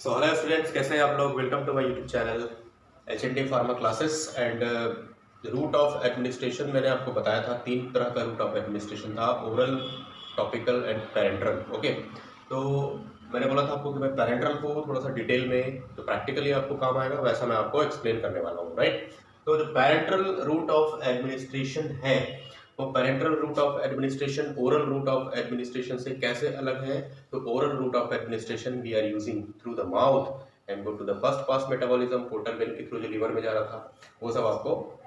So hello students, कैसे हैं आप लोग। Welcome to my YouTube channel HND pharma classes and route of administration. मैंने आपको बताया था तीन तरह का रूट ऑफ एडमिनिस्ट्रेशन था, oral, topical and parenteral. Okay, तो मैंने बोला था आपको कि मैं पैरेंटल को थोड़ा सा डिटेल में जो प्रैक्टिकली आपको काम आएगा वैसा मैं आपको एक्सप्लेन करने वाला हूँ, राइट। तो जो पैरेंटल रूट ऑफ एडमिनिस्ट्रेशन है वो parenteral route of administration oral route of administration से कैसे अलग है। तो oral route of administration we are using through the mouth and go to the first pass metabolism, portal vein के थ्रू जो लीवर में जा रहा था वो सब आपको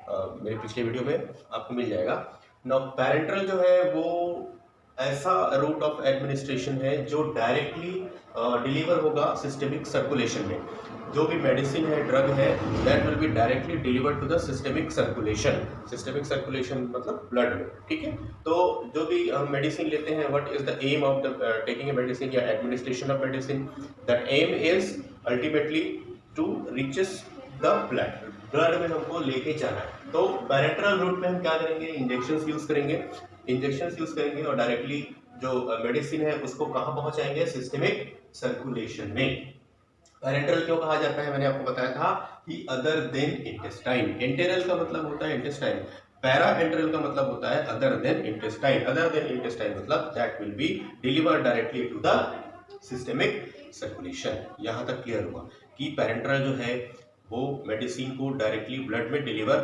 मेरे पिछले वीडियो में आपको मिल जाएगा। नाउ पैरेंटल जो है वो ऐसा रूट ऑफ एडमिनिस्ट्रेशन है जो डायरेक्टली डिलीवर होगा सिस्टेमिक सर्कुलेशन में। जो भी मेडिसिन है, ड्रग है, that will be directly delivered to the systemic circulation. Systemic circulation मतलब ब्लड में, ठीक है। तो जो भी हम मेडिसिन लेते हैं, what is the aim of the taking a medicine या administration of medicine, that aim is ultimately to reaches the blood में हमको लेके जाना है। तो पैरेंटल रूट में हम क्या करेंगे, इंजेक्शंस यूज करेंगे और डायरेक्टली जो मेडिसिन है उसको कहाँ पहुंचाएंगे, सिस्टेमिक सर्कुलेशन में। पैरेंटल क्यों कहा जाता है, मैंने आपको बताया था कि अदर देन इंटेस्टाइन। एंटेरल का मतलब होता है इंटेस्टाइन, पैरा एंटेरल का मतलब होता है other than intestine. Other than intestine मतलब that will be delivered directly to the systemic circulation. यहां तक क्लियर हुआ कि पैरेंटल जो है वो मेडिसिन को डायरेक्टली ब्लड में डिलीवर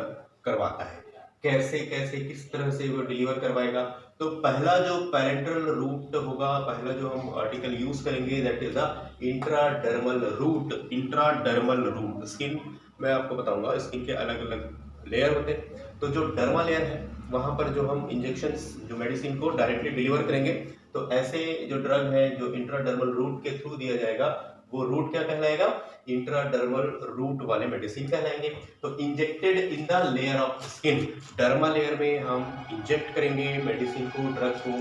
करवाता है। कैसे कैसे किस तरह से वो डिलीवर करवाएगा। तो पहला जो पैरेंटल रूट होगा, पहला जो हम आर्टिकल यूज करेंगे that is the intradermal root. Intradermal root skin मैं आपको बताऊंगा, स्किन के अलग अलग लेयर होते हैं। तो जो डर्मा लेयर है वहां पर जो हम इंजेक्शंस जो मेडिसिन को डायरेक्टली डिलीवर करेंगे, तो ऐसे जो ड्रग है जो इंट्राडर्मल रूट के थ्रू दिया जाएगा वो रूट क्या कहलाएगा, इंट्राडर्मल रूट वाले मेडिसिन कहलाएंगे। तो injected in the layer of skin, derma layer में हम इंजेक्ट करेंगे मेडिसिन को, ड्रग को।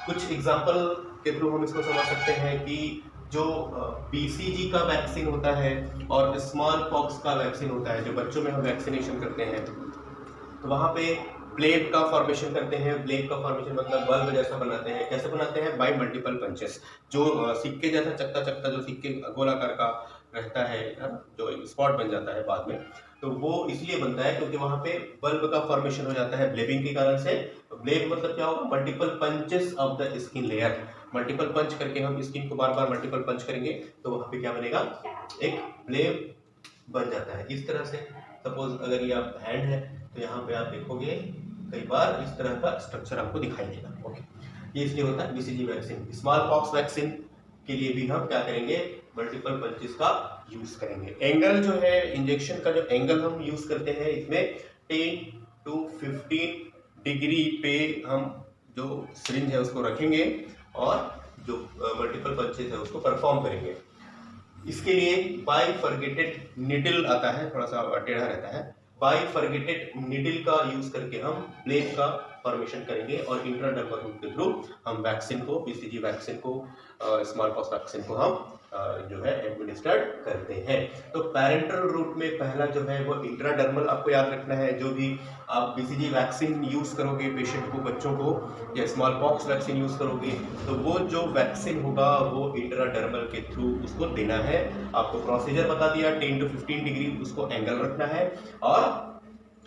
कुछ एग्जांपल के थ्रू हम इसको समझ सकते हैं कि जो BCG का वैक्सीन होता है और स्मॉल पॉक्स का वैक्सीन होता है, जो बच्चों में हम वैक्सीनेशन करते हैं, तो वहां पे ब्लेब का फॉर्मेशन करते हैं। ब्लेब का फॉर्मेशन मतलब बल्ब जैसा बनाते हैं। कैसे बनाते हैं, बाय मल्टीपल पंचेस। जो सिक्के जैसा चकता चकता जो सिक्के गोलाकार का रहता है ना, जो स्पॉट बन जाता है बाद में, तो वो इसलिए बनता है क्योंकि वहां पे बल्ब का फॉर्मेशन हो जाता है ब्लेबिंग के कारण से। ब्लेब मतलब क्या होगा, multiple punches of the skin layer. Multiple punch करके हम स्किन को बार बार मल्टीपल पंच करेंगे तो वहां पे क्या बनेगा, एक ब्लेब बन जाता है। इस तरह से सपोज अगर ये आप हैंड है तो यहाँ पे आप देखोगे कई बार इस तरह का स्ट्रक्चर आपको दिखाई देगा। ओके, ये इसलिए होता है BCG vaccine. Small pox vaccine के लिए भी हम क्या करेंगे, मल्टीपल पंचेस का यूज करेंगे। एंगल जो है इंजेक्शन का, जो एंगल हम यूज करते हैं इसमें 10 to 15 डिग्री पे हम जो सिरिंज है उसको रखेंगे और जो मल्टीपल पंचेस है उसको परफॉर्म करेंगे। इसके लिए बाइफरगेटेड निडल आता है, थोड़ा सा टेढ़ा रहता है। बाइफरगेटेड निडल का यूज करके हम ब्लेड का फॉर्मेशन करेंगे और इंट्राडर्मल रूट के थ्रू हम वैक्सीन को, BCG वैक्सीन को, स्मॉल पॉक्स वैक्सीन को हम जो है एडमिनिस्टर्ड करते हैं। तो पैरेंटल रूट में पहला जो है वो इंट्राडर्मल, आपको याद रखना है। जो भी आप BCG वैक्सीन यूज करोगे पेशेंट को, बच्चों को, या स्मॉल पॉक्स वैक्सीन यूज करोगे तो वो जो वैक्सीन होगा वो इंट्राडर्मल के थ्रू उसको देना है। आपको प्रोसीजर बता दिया, 10 to 15 डिग्री उसको एंगल रखना है और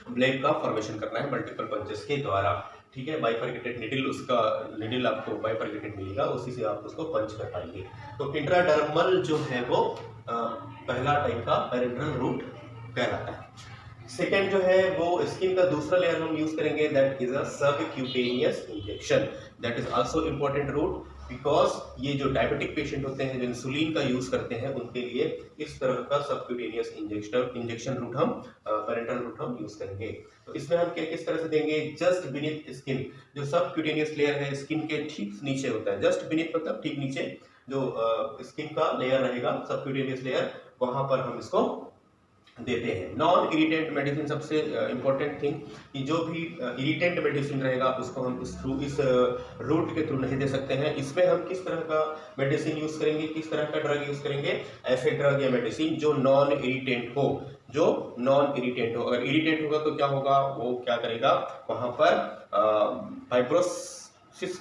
ब्लेड का फॉर्मेशन करना है मल्टीपल पंचेस के द्वारा, ठीक है। बाइफरगेटेड निडल, उसका निडल आपको बाइफरगेटेड मिलेगा, उसी से आप उसको पंच कर पाएंगे। तो इंट्राडर्मल जो है वो पहला टाइप का पैरेंटल रूट कहलाता है। सेकेंड जो है वो स्किन का दूसरा लेयर हम यूज करेंगे, that is a subcutaneous injection. That is also important route because ये जो डायबिटिक पेशेंट होते हैं जो इंसुलिन का यूज करते हैं उनके लिए इस तरह का सबक्यूटेनियस इंजेक्शन रूट हम पैरेंटल रूट हम यूज करेंगे। तो इसमें हम किस तरह से देंगे, जस्ट बीनीथ स्किन। जो सबक्यूटेनियस लेयर है स्किन के ठीक नीचे होता है, जस्ट बीनीथ मतलब ठीक नीचे जो स्किन का लेयर रहेगा, सबक्यूटेनियस लेयर, वहां पर हम इसको देते हैं। नॉन इरिटेंट मेडिसिन, सबसे इंपॉर्टेंट थिंग कि जो भी इरिटेंट मेडिसिन रहेगा उसको हम इस रूट के थ्रू नहीं दे सकते हैं। इसमें हम किस तरह का मेडिसिन यूज करेंगे, किस तरह का ड्रग यूज करेंगे, ऐसे ड्रग या मेडिसिन जो नॉन इरिटेंट हो। जो नॉन इरिटेंट हो, अगर इरिटेंट होगा तो क्या होगा, वो क्या करेगा, वहां पर फाइब्रोसिस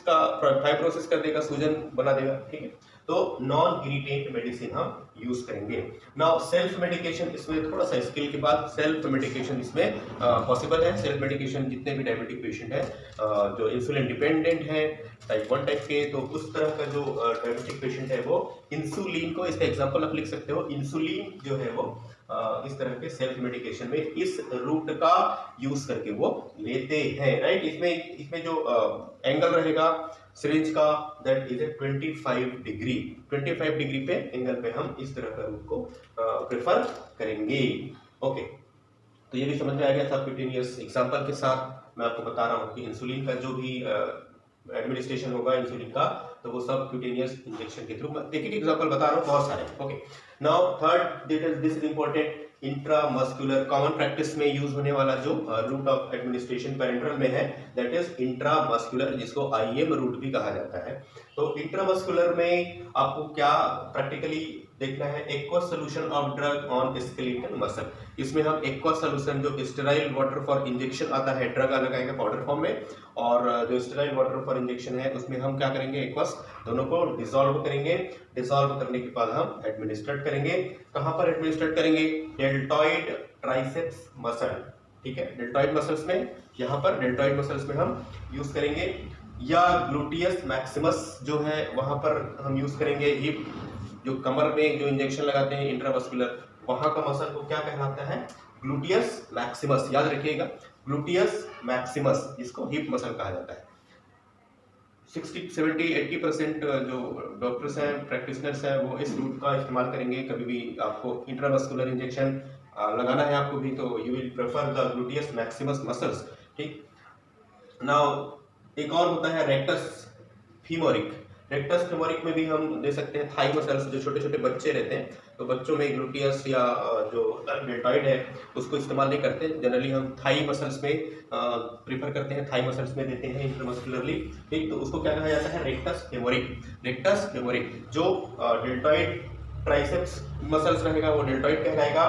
कर देगा, सूजन बना देगा, ठीक है। तो नॉन इरिटेंट मेडिसिन हम यूज करेंगे। नाउ सेल्फ मेडिकेशन, इसमें थोड़ा सा स्किल के बाद सेल्फ मेडिकेशन इसमें पॉसिबल है। सेल्फ मेडिकेशन जितने भी डायबिटिक पेशेंट है जो इंसुलिन डिपेंडेंट है टाइप 1 टाइप के, तो उस तरह का जो डायबिटिक पेशेंट है वो इंसुलिन को, इसका एग्जांपल आप लिख सकते हो, इंसुलिन जो है वो इस तरह के सेल्फ मेडिकेशन में इस रूट का यूज करके वो लेते हैं, राइट। इसमें जो एंगल रहेगा सिरिंज का, that is a 25 degree. 25 degree पे एंगल पे हम इस तरह का रूट को प्रेफर करेंगे। ओके, तो ये भी समझ में आ गया। सबक्यूटेनियस एग्जांपल के साथ मैं आपको बता रहा हूँ कि इंसुलिन का जो भी एडमिनिस्ट्रेशन होगा इंसुलिन का, तो वो सब क्यूटेनियस इंजेक्शन के थ्रू, एक एक एग्जांपल बता रहा हूँ, बहुत सारे। Okay, now third, this is important, intramuscular, common practice में यूज होने वाला जो रूट ऑफ एडमिनिस्ट्रेशन पेरेंट्रल में है, दैट इज इंट्रामस्कुलर, जिसको आईएम रूट भी कहा जाता है। तो इंट्रामस्कुलर में आपको क्या प्रैक्टिकली देखना है, aqueous solution of drug on skeletal muscle. इसमें हम एक्वस सोल्यूशन, जो स्टेराइल वाटर फॉर इंजेक्शन आता है, ड्रग लगाएंगे पाउडर फॉर्म में, और जो स्टेराइल वाटर फॉर इंजेक्शन है उसमें हम क्या करेंगे, एक्वस दोनों को डिसॉल्व करेंगे। डिसॉल्व करने के बाद हम एडमिनिस्ट्रेट करेंगे। कहां पर एडमिनिस्ट्रेट करेंगे, डेल्टॉइड ट्राइसेप्स मसल, ठीक है, डेल्टॉइड मसल्स में, यहाँ पर डेल्टॉइड मसल्स में हम यूज करेंगे, या ग्लूटियस मैक्सिमस जो है वहां पर हम यूज करेंगे। हिप, जो कमर में जो इंजेक्शन लगाते हैं इंट्रामस्कुलर, वहां का मसल को क्या कहलाता है, ग्लूटियस मैक्सिमस, याद रखिएगा, ग्लूटियस मैक्सिमस, इसको हिप मसल कहा जाता है। 60, 70, 80% जो डॉक्टर्स हैं, प्रैक्टिशनर्स हैं, वो इस रूट का इस्तेमाल करेंगे। कभी भी आपको इंट्रामस्कुलर इंजेक्शन लगाना है आपको भी, तो you will prefer the gluteus Maximus muscles, ठीक। नाउ एक और होता है रेक्टस फीमोरिक। रेक्टस फीमोरिक में भी हम दे सकते हैं थाई मसल्स, जो छोटे छोटे बच्चे रहते हैं, तो बच्चों में ग्लूटियस या जो डेल्टॉइड है उसको इस्तेमाल नहीं करते, जनरली हम थाई मसल्स में प्रीफर करते हैं, थाई मसल्स में देते हैं इंट्रामस्कुलरली, ठीक। तो उसको क्या कहा जाता है, रेक्टस फीमोरिक। रेक्टस फीमोरिक जो डेल्टॉइड ट्राइसेप्स मसल्स रहेगा वो डेल्टॉइड कहलाएगा,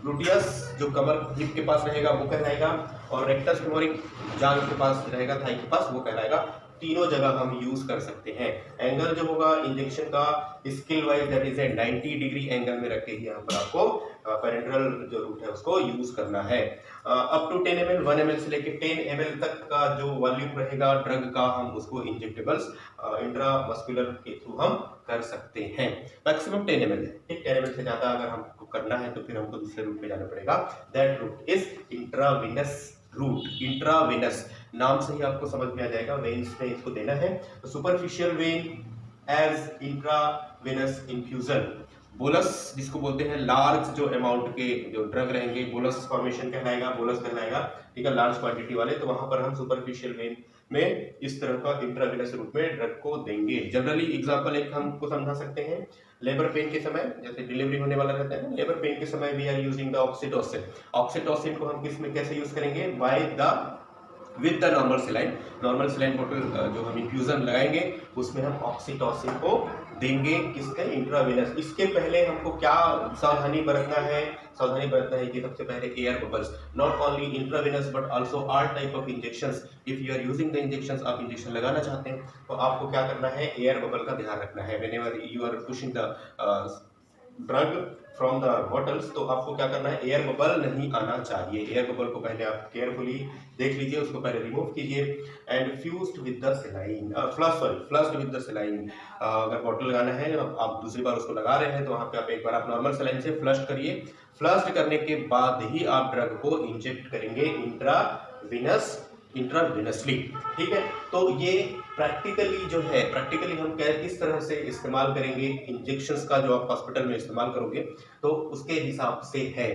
ग्लूटियस जो कमर हिप के पास रहेगा वो कहलाएगा, और रेक्टस फीमोरिक जांघ के पास रहेगा, थाई के पास, वो कहलाएगा। तीनों जगह हम यूज कर सकते हैं। एंगल जो होगा इंजेक्शन का scale wise, that is a 90 degree angle में रख के ही यहाँ पर आपको पेरेंट्रल जो रूट है उसको यूज करना है। अप टू 10 ml, 1 ml से लेके 10 ml तक का जो वॉल्यूम रहेगा ड्रग का, हम उसको इंजेक्टेबल्स इंट्रामस्कुलर के थ्रू हम कर सकते हैं। मैक्सिमम 10 ml है, ठीक। 10 ml से ज्यादा अगर हमको करना है तो फिर हमको दूसरे रूट पे जाना पड़ेगा, that route is intravenous route. Intravenous नाम से ही आपको समझ में आ जाएगा, वेन्स में इसको देना है। तो superficial vein as intravenous infusion, bolus जिसको बोलते हैं, लार्ज जो अमाउंट के जो ड्रग रहेंगे, बोलस फॉर्मेशन कहलाएगा, बोलस कहलाएगा, ठीक है, लार्ज क्वांटिटी वाले, तो वहां पर हम सुपरफिशियल वेन में इस तरह का इंट्रावेनस रूट में ड्रग को देंगे। जनरली एग्जांपल एक हमको समझा सकते हैं, लेबर पेन के समय, जैसे डिलीवरी होने वाला रहता है ना, लेबर पेन के समय we are using the oxytocin. Oxytocin को हम किस में कैसे यूज करेंगे, by the with the normal saline. Normal saline बोतल जो हम इन्फ्यूजन लगाएंगे उसमें हम ऑक्सीटोसिन को देंगे, किसके, इंट्रावेनस। इसके पहले हमको क्या सावधानी बरतना है, सावधानी बरतना है कि सबसे पहले air bubbles, not only intravenous but also all type of injections. If you are using the injections, आप इंजेक्शन लगाना चाहते हैं तो आपको क्या करना है, एयर बबल का ध्यान रखना है। Whenever you are pushing the drug from the bottles, तो आपको क्या करना है, एयर बबल नहीं आना चाहिए। एयर बबल को पहले आप केयरफुली देख लीजिए, उसको पहले रिमूव कीजिए, and fused with the सेलाइन, flushed with the सेलाइन। अगर बॉटल लगाना है, आप दूसरी बार उसको लगा रहे हैं, तो वहाँ पे आप एक बार आप नॉर्मल सेलाइन से फ्लश करिए। फ्लश करने के बाद ही आप ड्रग को इंजेक्ट करेंगे इंट्रावेनसली, ठीक है। तो ये प्रैक्टिकली जो है, प्रैक्टिकली हम किस तरह से इस्तेमाल करेंगे इंजेक्शंस का, जो आप हॉस्पिटल में इस्तेमाल करोगे तो उसके हिसाब से है।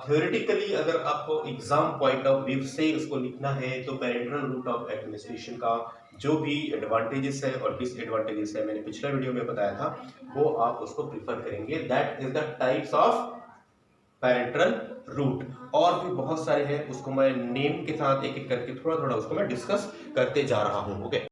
थ्योरेटिकली अगर आपको एग्जाम पॉइंट ऑफ व्यू से उसको लिखना है, तो पेरेंट्रल रूट ऑफ एडमिनिस्ट्रेशन का जो भी एडवांटेजेस है और डिसएडवांटेजेस है, मैंने पिछले वीडियो में बताया था, वो आप उसको प्रिफर करेंगे। That is the types of parenteral route. और भी बहुत सारे हैं, उसको मैं नेम के साथ एक एक करके थोड़ा थोड़ा उसको मैं डिस्कस करते जा रहा हूँ, ओके।